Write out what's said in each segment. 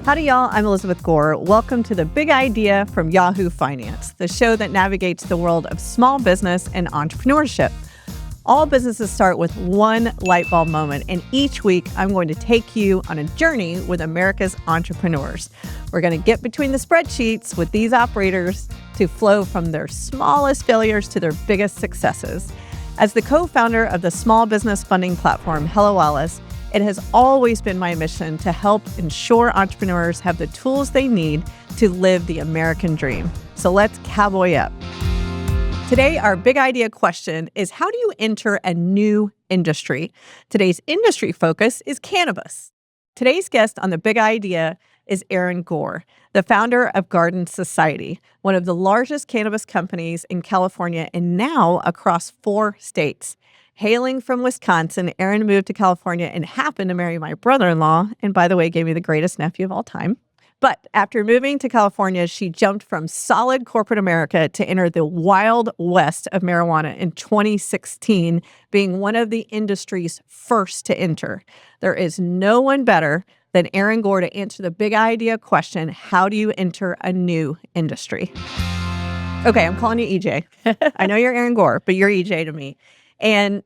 Howdy, y'all. I'm Elizabeth Gore. Welcome to The Big Idea from Yahoo Finance, the show that navigates the world of small business and entrepreneurship. All businesses start with one light bulb moment, and each week I'm going to take you on a journey with America's entrepreneurs. We're going to get between the spreadsheets with these operators to flow from their smallest failures to their biggest successes. As the co-founder of the small business funding platform Hello Alice, it has always been my mission to help ensure entrepreneurs have the tools they need to live the American dream. So let's cowboy up. Today, our big idea question is, how do you enter a new industry? Today's industry focus is cannabis. Today's guest on The Big Idea is Erin Gore, the founder of Garden Society, one of the largest cannabis companies in California and now across 4 states. Hailing from Wisconsin, Erin moved to California and happened to marry my brother-in-law, and by the way, gave me the greatest nephew of all time. But after moving to California, she jumped from solid corporate America to enter the wild west of marijuana in 2016, being one of the industry's first to enter. There is no one better than Erin Gore to answer the big idea question, how do you enter a new industry? Okay, I'm calling you EJ. I know you're Erin Gore, but you're EJ to me. And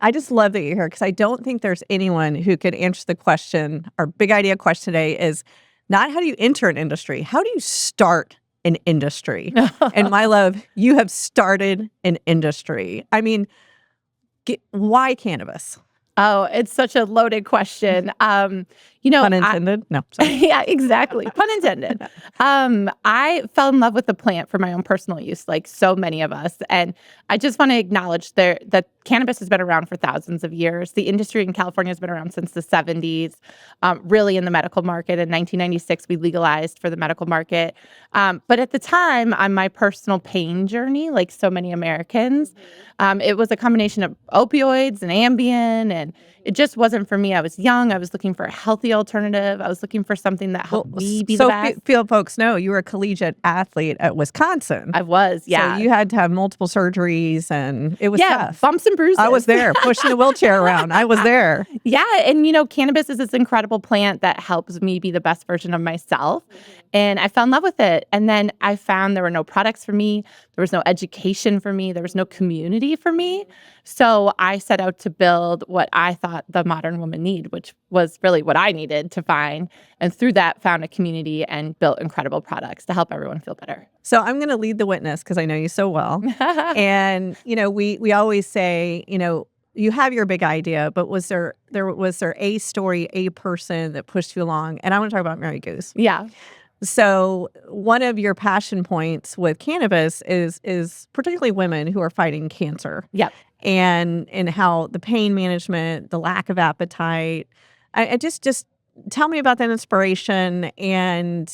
I just love that you're here because I don't think there's anyone who could answer the question. Our big idea question today is not how do you enter an industry, how do you start an industry? And my love, you have started an industry. I mean, why cannabis? Oh, it's such a loaded question. Pun intended? No, sorry. Yeah, exactly. Pun intended. I fell in love with the plant for my own personal use, like so many of us. And I just want to acknowledge that cannabis has been around for thousands of years. The industry in California has been around since the 70s, really in the medical market. In 1996, we legalized for the medical market. But at the time, on my personal pain journey, like so many Americans, it was a combination of opioids and Ambien, and it just wasn't for me. I was young. I was looking for a healthy alternative. I was looking for something that helped me be the best. So folks know you were a collegiate athlete at Wisconsin. I was, yeah. So you had to have multiple surgeries, and it was tough. Bumps and bruises. I was there, pushing the wheelchair around. I was there. Yeah, and cannabis is this incredible plant that helps me be the best version of myself. And I fell in love with it. And then I found there were no products for me. There was no education for me. There was no community for me. So I set out to build what I thought the modern woman need, which was really what I needed to find. And through that, found a community and built incredible products to help everyone feel better. So I'm going to lead the witness because I know you so well. And, we always say, you have your big idea, but was there a story, a person that pushed you along? And I want to talk about Mary Goose. Yeah. So one of your passion points with cannabis is particularly women who are fighting cancer. Yep. And how the pain management, the lack of appetite. I just tell me about that inspiration and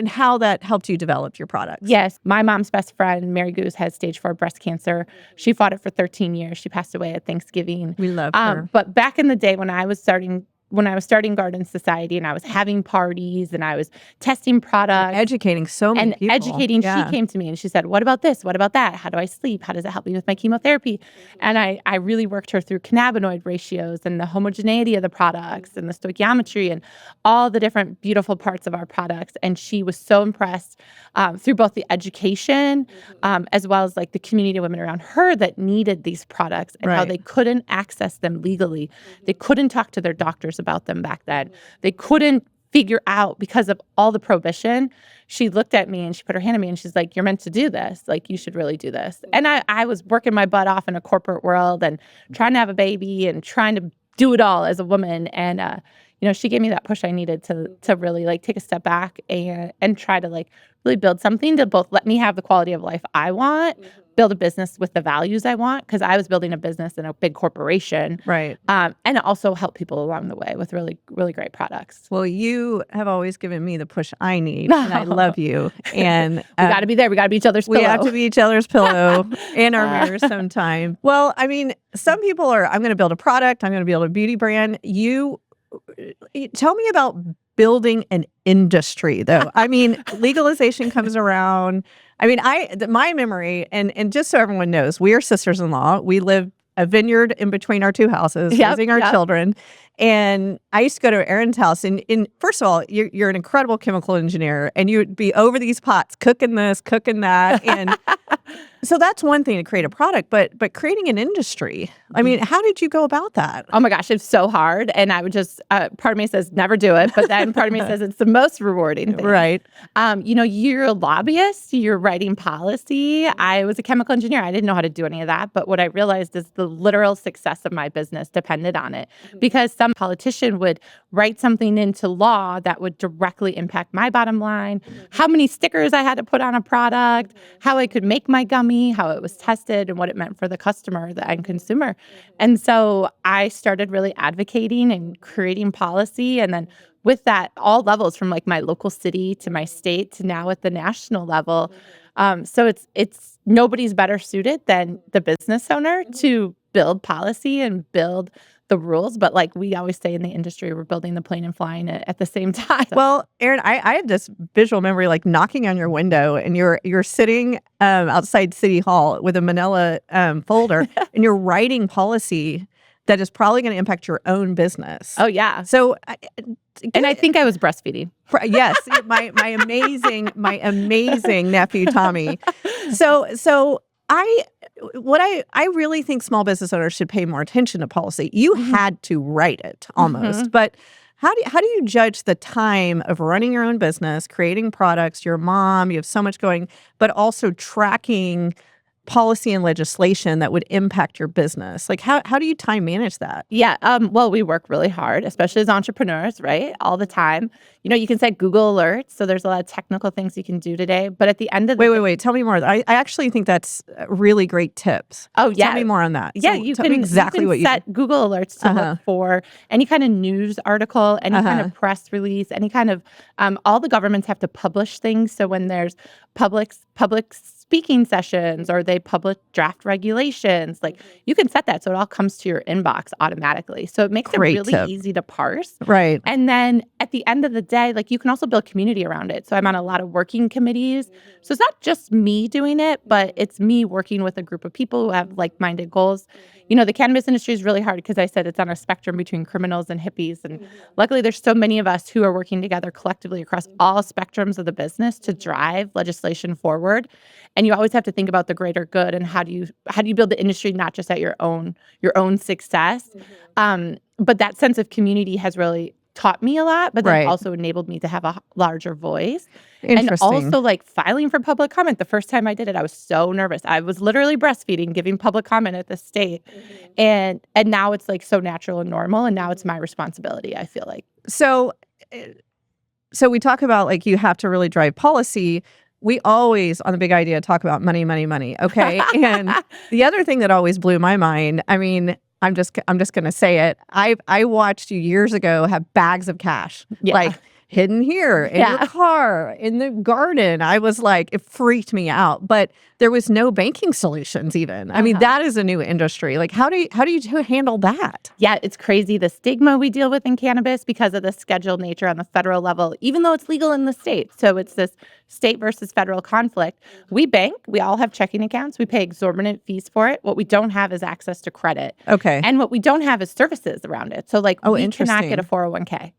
how that helped you develop your products. Yes. My mom's best friend, Mary Goose, has stage 4 breast cancer. She fought it for 13 years. She passed away at Thanksgiving. We love her. But back in the day when I was starting Garden Society and I was having parties and I was testing products. Educating so many people. Educating, yeah. She came to me and she said, what about this? What about that? How do I sleep? How does it help me with my chemotherapy? And I really worked her through cannabinoid ratios and the homogeneity of the products and the stoichiometry and all the different beautiful parts of our products. And she was so impressed through both the education as well as like the community of women around her that needed these products and how they couldn't access them legally. They couldn't talk to their doctors about them back then. They couldn't figure out because of all the prohibition. She looked at me and she put her hand on me and she's like, you're meant to do this. Like, you should really do this. And I was working my butt off in a corporate world and trying to have a baby and trying to do it all as a woman. And, she gave me that push I needed to really like take a step back and try to like really build something to both let me have the quality of life I want, build a business with the values I want, because I was building a business in a big corporation. Right. And also help people along the way with really, really great products. Well, you have always given me the push I need, and I love you. And we got to be there. We got to be each other's pillow. We have to be each other's pillow and our mirrors sometime. Well, I mean, some people are, I'm going to build a product. I'm going to build a beauty brand. You tell me about building an industry, though. I mean, legalization comes around. I mean, my memory, and just so everyone knows, we are sisters-in-law. We live a vineyard in between our 2 houses, raising our children. And I used to go to Erin's house, and first of all, you're an incredible chemical engineer, and you would be over these pots cooking this, cooking that, and so that's one thing to create a product, but creating an industry. I mean, how did you go about that? Oh my gosh, it's so hard. And I would just, part of me says never do it, but then part of me says it's the most rewarding thing. Right. You're a lobbyist, you're writing policy. I was a chemical engineer. I didn't know how to do any of that. But what I realized is the literal success of my business depended on it, because some politician would write something into law that would directly impact my bottom line, how many stickers I had to put on a product, how I could make my gummy, how it was tested, and what it meant for the customer, the end consumer. And so I started really advocating and creating policy. And then with that, all levels from like my local city to my state to now at the national level. So it's nobody's better suited than the business owner to build policy and build the rules. But like we always say in the industry, we're building the plane and flying it at the same time. Well, Erin, I have this visual memory, like knocking on your window, and you're sitting outside City Hall with a manila folder, and you're writing policy that is probably going to impact your own business. Oh, yeah. So, and I think I was breastfeeding. Yes, my amazing nephew Tommy. So I really think small business owners should pay more attention to policy. You had to write it almost, but how do you judge the time of running your own business, creating products? Your mom, you have so much going, but also tracking policy and legislation that would impact your business. Like how do you time manage that? Yeah. Well, we work really hard, especially as entrepreneurs, right? All the time. You can set Google alerts. So there's a lot of technical things you can do today. But at the end of the day, wait. Tell me more. I actually think that's really great tips. Oh, yeah. Tell me more on that. Yeah, so you tell can me exactly what you set Google alerts to look for any kind of news article, any kind of press release, any kind of all the governments have to publish things. So when there's public speaking sessions or they publish draft regulations, like you can set that so it all comes to your inbox automatically. So it makes it really easy to parse. Right. And then at the end of the day, like you can also build community around it. So I'm on a lot of working committees. So it's not just me doing it, but it's me working with a group of people who have like-minded goals. The cannabis industry is really hard because I said it's on a spectrum between criminals and hippies. And luckily, there's so many of us who are working together collectively across all spectrums of the business to drive legislation forward. And you always have to think about the greater good and how do you build the industry not just at your own success. But that sense of community has really taught me a lot, but then also enabled me to have a larger voice. And also like filing for public comment. The first time I did it, I was so nervous. I was literally breastfeeding, giving public comment at the state. And now it's like so natural and normal. And now it's my responsibility, I feel like. So we talk about like you have to really drive policy. We always, on the big idea, talk about money, money, money. Okay. And the other thing that always blew my mind, I mean, I'm just going to say it. I watched you years ago have bags of cash, like hidden here in your car, in the garden. I was like, it freaked me out. But there was no banking solutions even. I mean, that is a new industry. Like, how do you handle that? Yeah, it's crazy. The stigma we deal with in cannabis because of the scheduled nature on the federal level, even though it's legal in the state. So it's this state versus federal conflict. We bank. We all have checking accounts. We pay exorbitant fees for it. What we don't have is access to credit. Okay. And what we don't have is services around it. So like we cannot get a 401k.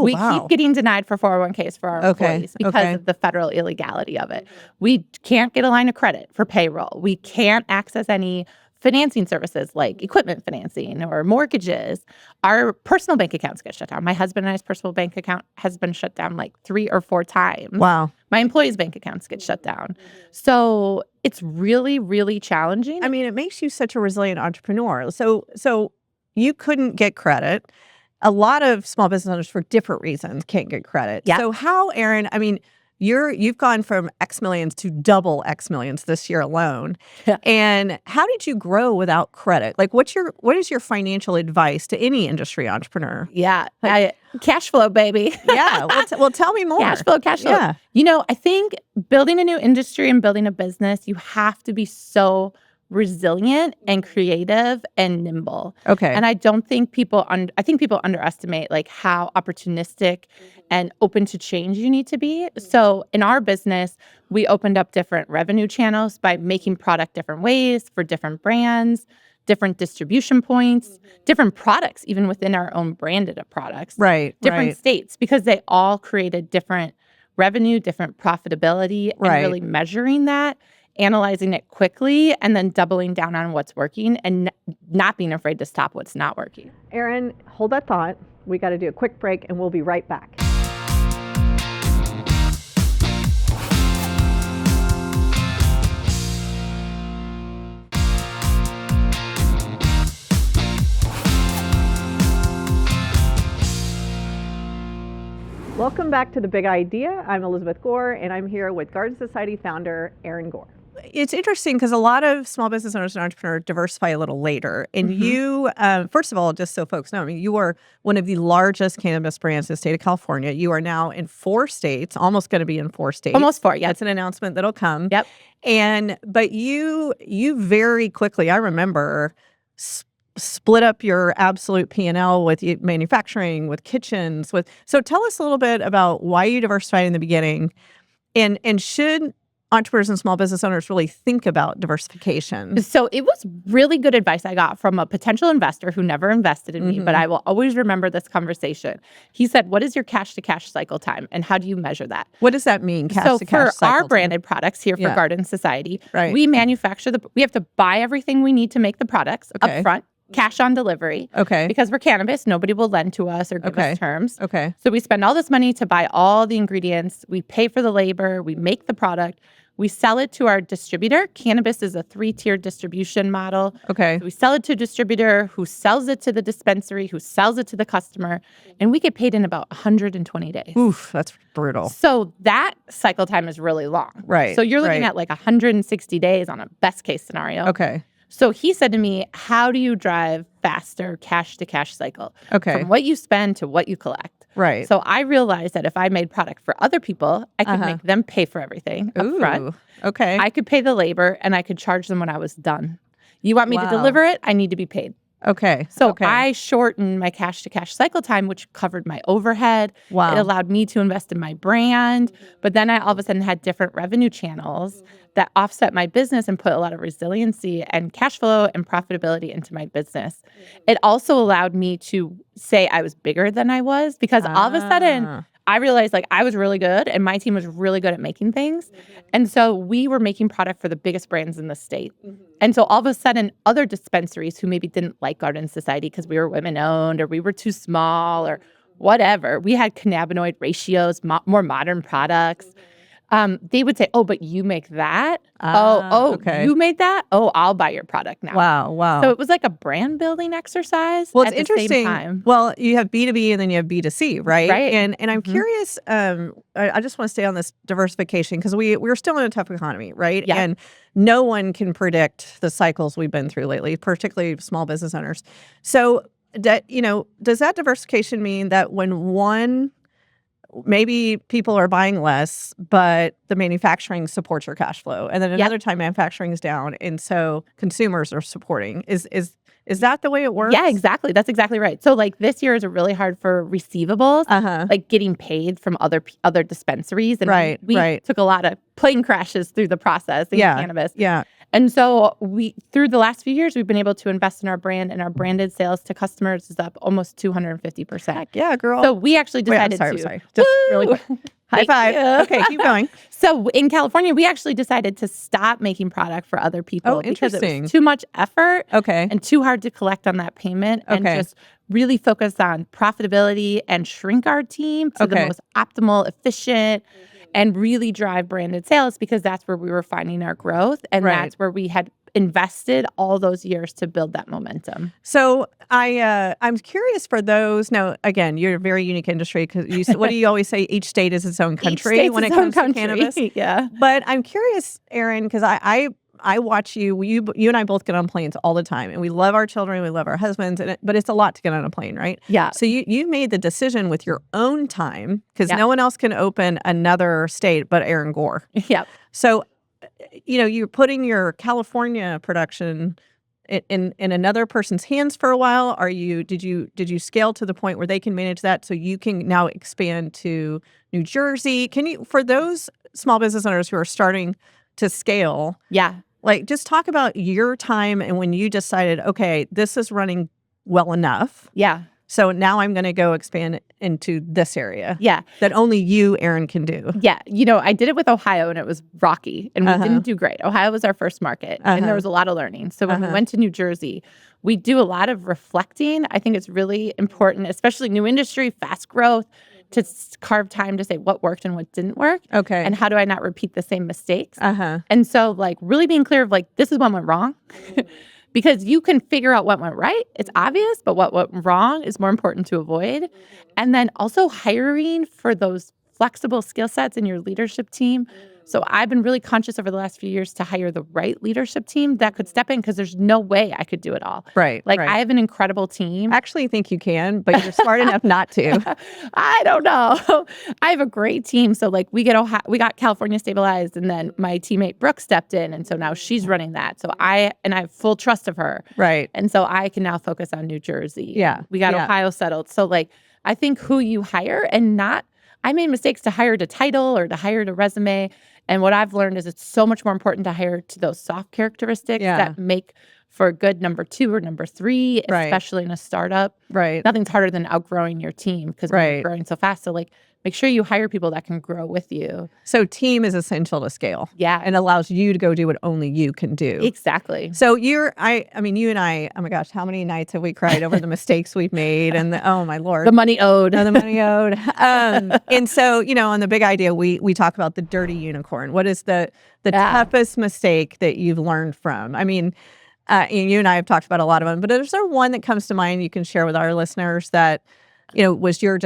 We keep getting denied for 401ks for our employees because of the federal illegality of it. We can't get a line of credit for payroll. We can't access any financing services like equipment financing or mortgages. Our personal bank accounts get shut down. My husband and I's personal bank account has been shut down like 3 or 4 times. Wow. My employees' bank accounts get shut down. So it's really, really challenging. I mean, it makes you such a resilient entrepreneur. So you couldn't get credit. A lot of small business owners, for different reasons, can't get credit. Yeah. So how, Erin, I mean, you've gone from X millions to double X millions this year alone. Yeah. And how did you grow without credit? Like, what is your financial advice to any industry entrepreneur? Yeah. Cash flow, baby. Yeah. Well, tell me more. Cash flow. Yeah. I think building a new industry and building a business, you have to be so resilient and creative and nimble. Okay. And I don't think people underestimate like how opportunistic and open to change you need to be. So in our business, we opened up different revenue channels by making product different ways for different brands, different distribution points, different products, even within our own branded products, different states, because they all created different revenue, different profitability, and really measuring that, analyzing it quickly, and then doubling down on what's working and not being afraid to stop what's not working. Erin, hold that thought. We got to do a quick break and we'll be right back. Welcome back to The Big Idea. I'm Elizabeth Gore, and I'm here with Garden Society founder Erin Gore. It's interesting because a lot of small business owners and entrepreneurs diversify a little later. And you, first of all, just so folks know, I mean, you are one of the largest cannabis brands in the state of California. You are now in 4 states, almost going to be in 4 states. Almost 4, yeah. That's an announcement that'll come. Yep. But you very quickly, I remember, split up your absolute P&L with manufacturing, with kitchens, so tell us a little bit about why you diversified in the beginning, and should entrepreneurs and small business owners really think about diversification? So it was really good advice I got from a potential investor who never invested in me, but I will always remember this conversation. He said, what is your cash-to-cash cycle time, and how do you measure that? What does that mean, cash-to-cash cycle time? So for our branded products here for Garden Society, we manufacture we have to buy everything we need to make the products up front. Cash on delivery. Okay. Because we're cannabis, nobody will lend to us or give us terms. Okay. So we spend all this money to buy all the ingredients. We pay for the labor. We make the product. We sell it to our distributor. Cannabis is a 3-tiered distribution model. Okay. So we sell it to a distributor who sells it to the dispensary, who sells it to the customer, and we get paid in about 120 days. Oof, that's brutal. So that cycle time is really long. Right. So you're looking at like 160 days on a best case scenario. Okay. So he said to me, how do you drive faster cash-to-cash cycle? Okay. From what you spend to what you collect. Right. So I realized that if I made product for other people, I could make them pay for everything up front. Okay. I could pay the labor, and I could charge them when I was done. You want me to deliver it? I need to be paid. Okay. So I shortened my cash-to-cash cycle time, which covered my overhead. Wow. It allowed me to invest in my brand. But then I all of a sudden had different revenue channels that offset my business and put a lot of resiliency and cash flow and profitability into my business. It also allowed me to say I was bigger than I was, because all of a sudden I realized like I was really good and my team was really good at making things. And so we were making product for the biggest brands in the state. And so all of a sudden other dispensaries who maybe didn't like Garden Society because we were women owned or we were too small or whatever, we had cannabinoid ratios, more modern products. They would say, oh, but you make that? Okay. You made that? Oh, I'll buy your product now. Wow. So it was like a brand building exercise. Well, it's at the interesting. Same time. Well, you have B2B and then you have B2C, right? Right. And I'm curious, I just want to stay on this diversification because we're still in a tough economy, right? Yeah. And no one can predict the cycles we've been through lately, particularly small business owners. So that, does that diversification mean that when maybe people are buying less, but the manufacturing supports your cash flow, and then another time manufacturing is down, and so consumers are supporting? Is that the way it works? Yeah, exactly. That's exactly right. So like this year is really hard for receivables, like getting paid from other dispensaries, and we took a lot of plane crashes through the process in cannabis. Yeah. And so through the last few years, we've been able to invest in our brand, and our branded sales to customers is up almost 250%. Heck yeah, girl. So we actually decided I'm sorry. Just really quick. High five. Okay, keep going. So in California, we actually decided to stop making product for other people because it was too much effort and too hard to collect on that payment, and just really focus on profitability and shrink our team to the most optimal, efficient, and really drive branded sales, because that's where we were finding our growth, and that's where we had invested all those years to build that momentum. So I'm curious for those. Now, again, you're a very unique industry because what do you always say? Each state is its own country when it comes to cannabis. Yeah. But I'm curious, Erin, because I watch you and I both get on planes all the time, and we love our children, we love our husbands, but it's a lot to get on a plane, right? Yeah. So you made the decision with your own time, because no one else can open another state but Erin Gore. Yeah. So, you're putting your California production in another person's hands for a while. Did you scale to the point where they can manage that so you can now expand to New Jersey? Can you, for those small business owners who are starting to scale? Yeah. Like, just talk about your time and when you decided, okay, this is running well enough. Yeah. So now I'm going to go expand into this area. Yeah. That only you, Erin, can do. Yeah. I did it with Ohio and it was rocky and we didn't do great. Ohio was our first market and there was a lot of learning. So when we went to New Jersey, we do a lot of reflecting. I think it's really important, especially new industry, fast growth, to carve time to say what worked and what didn't work. Okay. And how do I not repeat the same mistakes? And so like really being clear of like, this is what went wrong. Because you can figure out what went right. It's obvious, but what went wrong is more important to avoid. And then also hiring for those flexible skill sets in your leadership team. So I've been really conscious over the last few years to hire the right leadership team that could step in because there's no way I could do it all. Right. Like I have an incredible team. I actually think you can, but you're smart enough not to. I don't know. I have a great team. So like we got California stabilized and then my teammate Brooke stepped in. And so now she's running that. So I have full trust of her. Right. And so I can now focus on New Jersey. Yeah. We got Ohio settled. So like I think who you hire and I made mistakes to hire to title or to hire to resume. And what I've learned is it's so much more important to hire to those soft characteristics that make for a good number 2 or number 3, especially in a startup. Right. Nothing's harder than outgrowing your team because we're growing so fast. So like make sure you hire people that can grow with you. So team is essential to scale. Yeah. And allows you to go do what only you can do. Exactly. So I mean, you and I, oh my gosh, how many nights have we cried over the mistakes we've made and oh my Lord. The money owed. The money owed. And so, on the big idea, we talk about the dirty unicorn. What is the toughest mistake that you've learned from? I mean, and you and I have talked about a lot of them, but is there one that comes to mind you can share with our listeners that, was your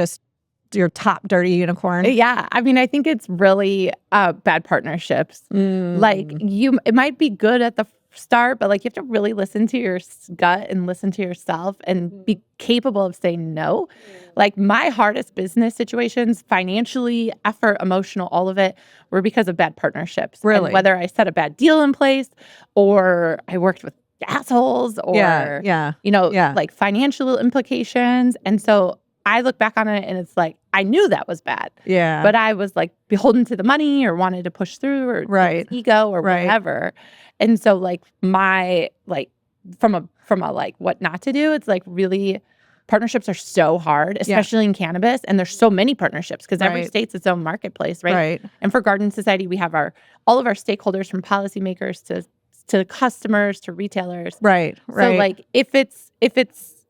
top dirty unicorn? Yeah. I mean, I think it's really bad partnerships. Like it might be good at the start, but like you have to really listen to your gut and listen to yourself and be capable of saying no. Like my hardest business situations, financially, effort, emotional, all of it were because of bad partnerships. Really? And whether I set a bad deal in place or I worked with assholes or, like financial implications. And so I look back on it and it's like, I knew that was bad. Yeah. But I was like beholden to the money or wanted to push through or ego or whatever. And so like my, like from a like what not to do, it's like really partnerships are so hard, especially in cannabis. And there's so many partnerships because every state's its own marketplace, right? And for Garden Society, we have all of our stakeholders from policymakers to customers to retailers. Right. So like if it's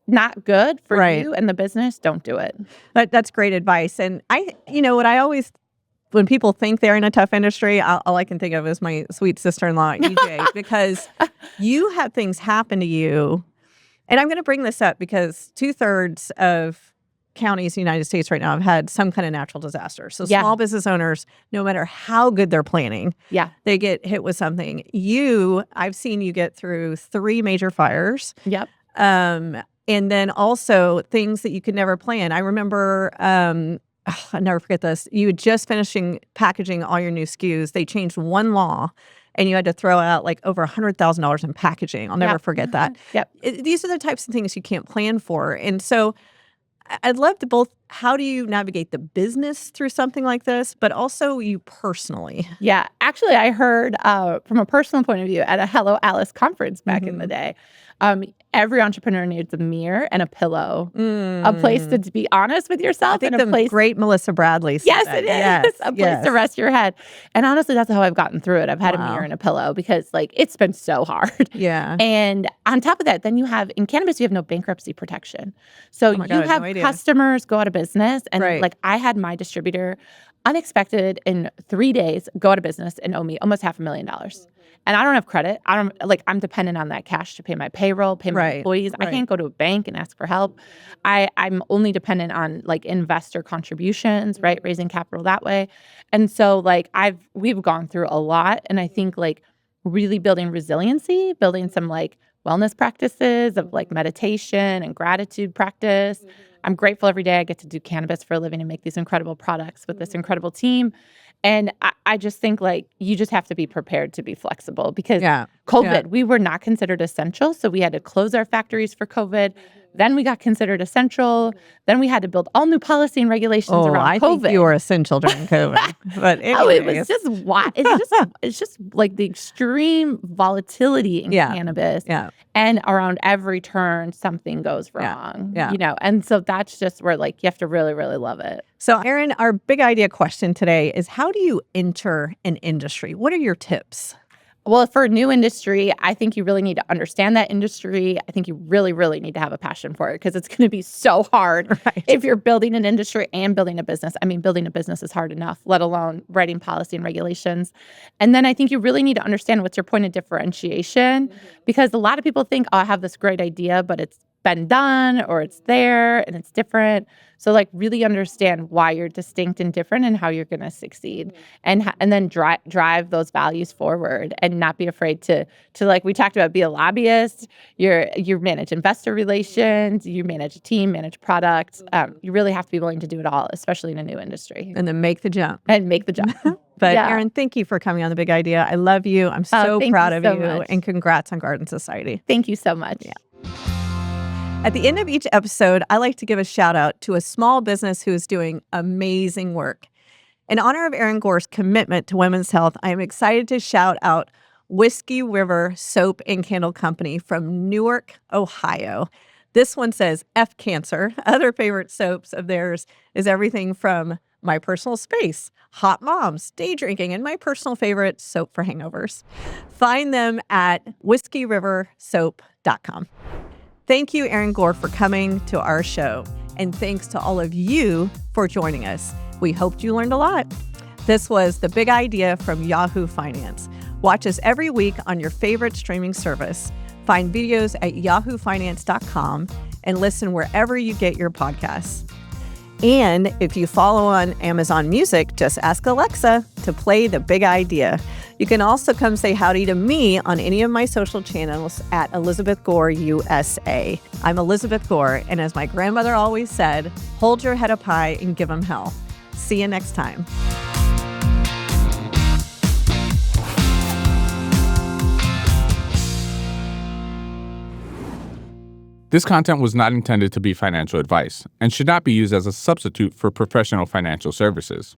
not good for you and the business, don't do it. That's great advice. And what I always, when people think they're in a tough industry, all I can think of is my sweet sister-in-law, EJ, because you have things happen to you. And I'm going to bring this up because 2/3 of counties in the United States right now have had some kind of natural disaster. So small business owners, no matter how good they're planning, they get hit with something. I've seen you get through 3 major fires. Yep. And then also things that you could never plan. I remember, I'll never forget this. You had just finishing packaging all your new SKUs. They changed one law and you had to throw out like over $100,000 in packaging. I'll never forget that. These are the types of things you can't plan for. And so I'd love to how do you navigate the business through something like this, but also you personally? Yeah. Actually, I heard from a personal point of view at a Hello Alice conference back in the day, every entrepreneur needs a mirror and a pillow, a place to be honest with yourself. I think and a place. Great Melissa Bradley said Yes, that. it is. A place to rest your head. And honestly, that's how I've gotten through it. I've had a mirror and a pillow because like it's been so hard. Yeah. And on top of that, then you have in cannabis, you have no bankruptcy protection. So you have customers go out of business. And like I had my distributor unexpected in 3 days go out of business and owe me almost $500,000. And I don't have credit. I'm dependent on that cash to pay my payroll, pay my employees. I can't go to a bank and ask for help. I'm only dependent on like investor contributions, right? Raising capital that way. And so like we've gone through a lot. And I think like really building resiliency, building some like wellness practices of like meditation and gratitude practice. I'm grateful every day I get to do cannabis for a living and make these incredible products with this incredible team. And I just think like you just have to be prepared to be flexible because COVID, we were not considered essential. So we had to close our factories for COVID. Then we got considered essential. Then we had to build all new policy and regulations around COVID. Think you were essential during COVID. But it was just wild. It's just like the extreme volatility in cannabis. Yeah. And around every turn, something goes wrong. Yeah. You know, and so that's just where like you have to really, really love it. So, Erin, our big idea question today is, how do you enter an industry? What are your tips? Well, for a new industry, I think you really need to understand that industry. I think you really, really need to have a passion for it, because it's going to be so hard if you're building an industry and building a business. I mean, building a business is hard enough, let alone writing policy and regulations. And then I think you really need to understand what's your point of differentiation, because a lot of people think, oh, I have this great idea, but it's been done or it's there and it's different. So like really understand why you're distinct and different and how you're going to succeed, and then drive those values forward, and not be afraid to like we talked about, be a lobbyist. You manage investor relations, you manage a team, manage products. You really have to be willing to do it all, especially in a new industry. And then make the jump. But Erin, thank you for coming on The Big Idea. I love you. I'm so proud of you. And congrats on Garden Society. Thank you so much. Yeah. At the end of each episode, I like to give a shout out to a small business who is doing amazing work. In honor of Erin Gore's commitment to women's health, I am excited to shout out Whiskey River Soap and Candle Company from Newark, Ohio. This one says F Cancer. Other favorite soaps of theirs is everything from My Personal Space, Hot Moms, Day Drinking, and my personal favorite, Soap for Hangovers. Find them at whiskeyriversoap.com. Thank you, Erin Gore, for coming to our show. And thanks to all of you for joining us. We hoped you learned a lot. This was The Big Idea from Yahoo Finance. Watch us every week on your favorite streaming service. Find videos at yahoofinance.com and listen wherever you get your podcasts. And if you follow on Amazon Music, just ask Alexa to play The Big Idea. You can also come say howdy to me on any of my social channels at Elizabeth Gore USA. I'm Elizabeth Gore, and as my grandmother always said, hold your head up high and give them hell. See you next time. This content was not intended to be financial advice and should not be used as a substitute for professional financial services.